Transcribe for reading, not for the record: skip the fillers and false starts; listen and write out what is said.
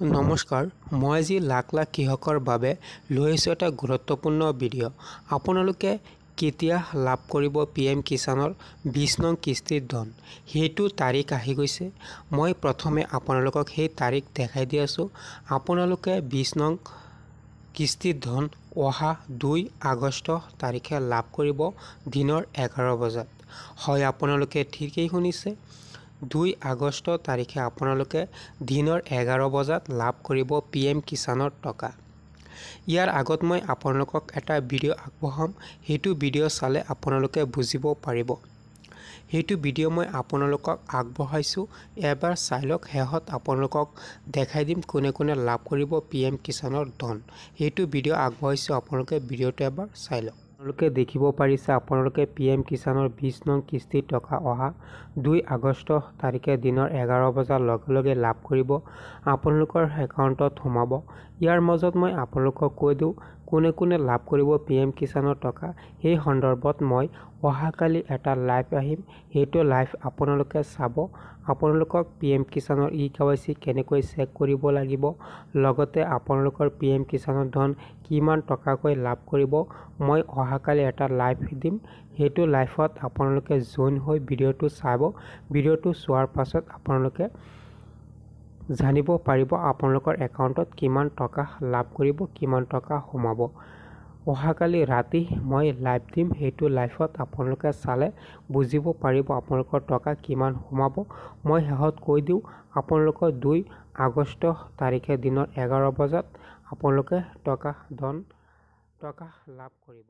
নমস্কাৰ, মই আজি লাখ লাখ কৃষকৰ বাবে লৈ আহিছোঁ এটা গুৰুত্বপূৰ্ণ ভিডিঅ'। আপোনালোকে কেতিয়া লাভ কৰিব PM কিষাণৰ 20 নং কিস্তিৰ ধন, সেইটো তাৰিখ আহি গৈছে। মই প্ৰথমে আপোনালোকক সেই তাৰিখ দেখাই দি আছোঁ। আপোনালোকে 20 নং কিস্তিৰ ধন অহা 2 আগষ্ট তাৰিখে লাভ কৰিব দিনৰ 11 বজাত। হয়, আপোনালোকে ঠিকেই শুনিছে, 2 আগষ্ট তাৰিখে আপোনালোকে দিনৰ 11 বজাত লাভ কৰিব PM কিষাণৰ টকা। ইয়াৰ আগত মই আপোনালোকক এটা ভিডিঅ' আগবঢ়াম, সেইটো ভিডিঅ' চালে আপোনালোকে বুজিব পাৰিব। সেইটো ভিডিঅ' মই আপোনালোকক আগবঢ়াইছোঁ, এবাৰ চাই লওক। শেষত আপোনালোকক দেখাই দিম কোনে কোনে লাভ কৰিব PM কিষাণৰ ধন। সেইটো ভিডিঅ' আগবঢ়াইছোঁ, আপোনালোকে ভিডিঅ'টো এবাৰ চাই লওক। আপোনালোকে দেখিব পাৰিছে, আপোনালোকে PM কিষাণৰ 20 নং কিস্তিৰ টকা অহা 2 আগষ্ট তাৰিখে দিনৰ 11 বজাৰ লগে লগে লাভ কৰিব, আপোনালোকৰ একাউণ্টত সোমাব। ইয়াৰ মাজত মই আপোনালোকক কৈ দিওঁ কোনে কোনে লাভ কৰিব PM কিষাণৰ টকা। সেই সন্দৰ্ভত মই অহাকালি এটা লাইভ আহিম, সেইটো লাইভ আপোনালোকে চাব। আপোনালোকক PM কিষাণৰ eKYC কেনেকৈ চেক কৰিব লাগিব, লগতে আপোনালোকৰ PM কিষাণৰ ধন কিমান টকাকৈ লাভ কৰিব, মই অহাকালি এটা লাইভ দিম। সেইটো লাইভত আপোনালোকে জইন হৈ ভিডিঅ'টো চাব। ভিডিঅ'টো চোৱাৰ পাছত আপোনালোকে জানিব পাৰিব আপোনালোকৰ একাউণ্টত কিমান টকা লাভ কৰিব, কিমান টকা সোমাব। অহাকালি ৰাতি মই লাইভ দিম, সেইটো লাইভত আপোনালোকে চালে বুজিব পাৰিব আপোনালোকৰ টকা কিমান সোমাব। মই শেষত কৈ দিওঁ, আপোনালোকৰ 2 আগষ্ট তাৰিখে দিনৰ 11 বজাত আপোনালোকে টকা লাভ কৰিব।